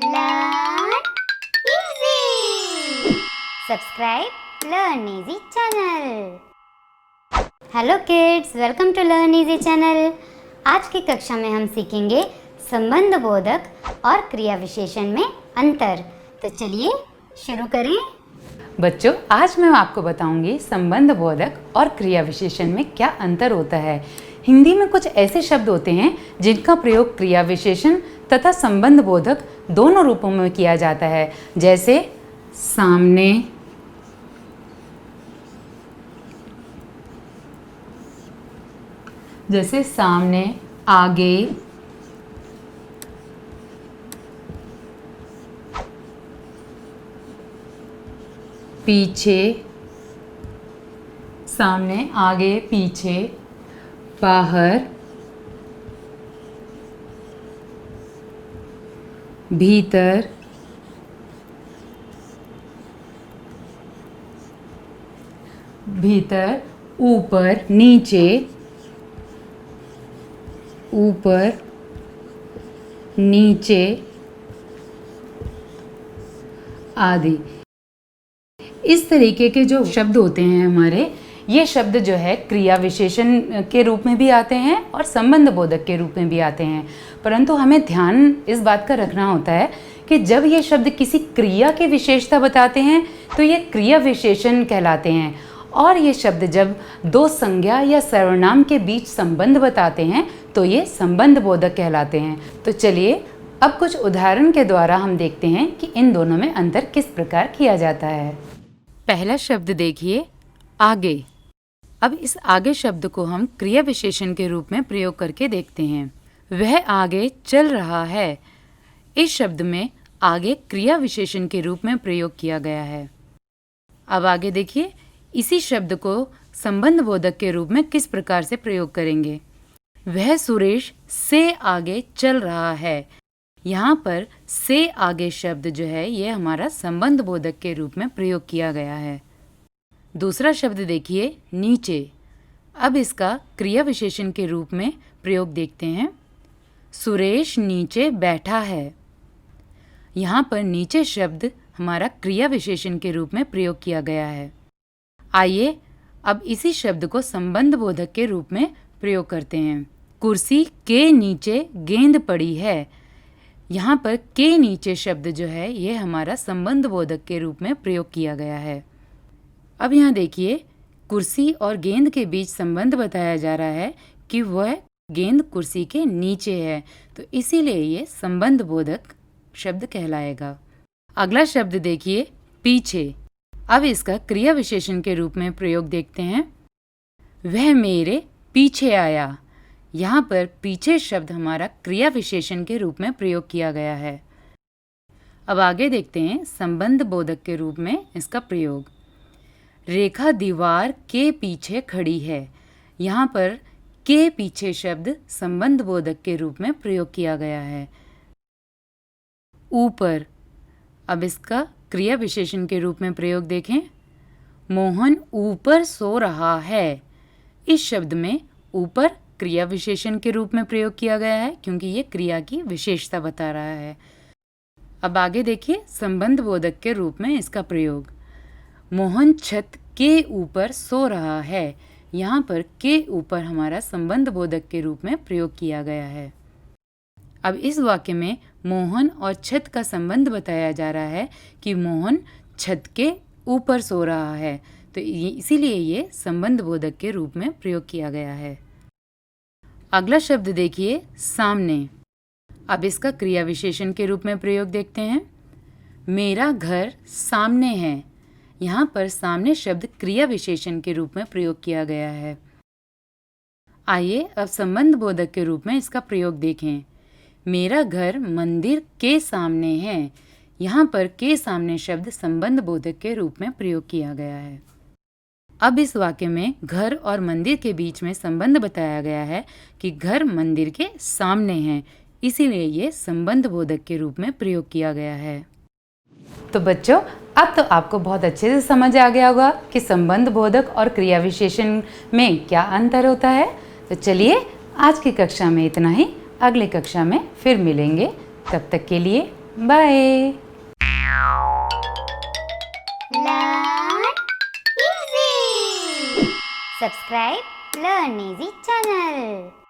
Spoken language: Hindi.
Learn easy. Subscribe Learn Easy channel. Hello kids, welcome to Learn Easy channel. आज की कक्षा में हम सीखेंगे संबंध बोधक और क्रिया विशेषण में अंतर। तो चलिए शुरू करें। बच्चों, आज मैं आपको बताऊंगी संबंध बोधक और क्रिया विशेषण में क्या अंतर होता है। हिंदी में कुछ ऐसे शब्द होते हैं जिनका प्रयोग क्रिया विशेषण तथा संबंध बोधक दोनों रूपों में किया जाता है, जैसे सामने, आगे, पीछे, सामने, आगे, पीछे, बाहर, भीतर, ऊपर, नीचे, आदि। इस तरीके के जो शब्द होते हैं हमारे, ये शब्द जो है क्रिया विशेषण के रूप में भी आते हैं और संबंध बोधक के रूप में भी आते हैं। परंतु हमें ध्यान इस बात का रखना होता है कि जब ये शब्द किसी क्रिया की विशेषता बताते हैं तो ये क्रिया विशेषण कहलाते हैं, और ये शब्द जब दो संज्ञा या सर्वनाम के बीच संबंध बताते हैं तो ये संबंध बोधक कहलाते हैं। तो चलिए अब कुछ उदाहरण के द्वारा हम देखते हैं कि इन दोनों में अंतर किस प्रकार किया जाता है। पहला शब्द देखिए, आगे। अब इस आगे शब्द को हम क्रिया विशेषण के रूप में प्रयोग करके देखते हैं। वह आगे चल रहा है। इस शब्द में आगे क्रिया विशेषण के रूप में प्रयोग किया गया है। अब आगे देखिए, इसी शब्द को संबंध बोधक के रूप में किस प्रकार से प्रयोग करेंगे। वह सुरेश से आगे चल रहा है। यहाँ पर से आगे शब्द जो है ये हमारा संबंध बोधक के रूप में प्रयोग किया गया है। दूसरा शब्द देखिए, नीचे। अब इसका क्रिया विशेषण के रूप में प्रयोग देखते हैं। सुरेश नीचे बैठा है। यहाँ पर नीचे शब्द हमारा क्रिया विशेषण के रूप में प्रयोग किया गया है। आइए अब इसी शब्द को संबंध बोधक के रूप में प्रयोग करते हैं। कुर्सी के नीचे गेंद पड़ी है। यहाँ पर के नीचे शब्द जो है ये हमारा संबंध बोधक के रूप में प्रयोग किया गया है। अब यहाँ देखिए, कुर्सी और गेंद के बीच संबंध बताया जा रहा है कि वह गेंद कुर्सी के नीचे है, तो इसीलिए ये संबंध बोधक शब्द कहलाएगा। अगला शब्द देखिए, पीछे। अब इसका क्रिया विशेषण के रूप में प्रयोग देखते हैं। वह मेरे पीछे आया। यहाँ पर पीछे शब्द हमारा क्रिया विशेषण के रूप में प्रयोग किया गया है। अब आगे देखते हैं संबंध बोधक के रूप में इसका प्रयोग। रेखा दीवार के पीछे खड़ी है। यहाँ पर के पीछे शब्द संबंध बोधक के रूप में प्रयोग किया गया है। ऊपर। अब इसका क्रिया विशेषण के रूप में प्रयोग देखें। मोहन ऊपर सो रहा है। इस शब्द में ऊपर क्रिया विशेषण के रूप में प्रयोग किया गया है क्योंकि ये क्रिया की विशेषता बता रहा है। अब आगे देखिए संबंध बोधक के रूप में इसका प्रयोग। मोहन छत के ऊपर सो रहा है। यहाँ पर के ऊपर हमारा संबंध बोधक के रूप में प्रयोग किया गया है। अब इस वाक्य में मोहन और छत का संबंध बताया जा रहा है कि मोहन छत के ऊपर सो रहा है, तो इसीलिए ये संबंध बोधक के रूप में प्रयोग किया गया है। अगला शब्द देखिए, सामने। अब इसका क्रिया विशेषण के रूप में प्रयोग देखते हैं। मेरा घर सामने है। यहाँ पर सामने शब्द क्रिया विशेषण के रूप में प्रयोग किया गया है। आइए अब संबंध बोधक के रूप में इसका प्रयोग देखें। मेरा घर मंदिर के सामने है। यहाँ पर के सामने शब्द संबंध बोधक के रूप में प्रयोग किया गया है। अब इस वाक्य में घर और मंदिर के बीच में संबंध बताया गया है कि घर मंदिर के सामने है, इसीलिए ये संबंध बोधक के रूप में प्रयोग किया गया है। तो बच्चों, अब तो आपको बहुत अच्छे से समझ आ गया होगा कि संबंध बोधक और क्रिया विशेषण में क्या अंतर होता है। तो चलिए आज की कक्षा में इतना ही। अगले कक्षा में फिर मिलेंगे। तब तक के लिए bye. Learn easy. Subscribe Learn Easy channel.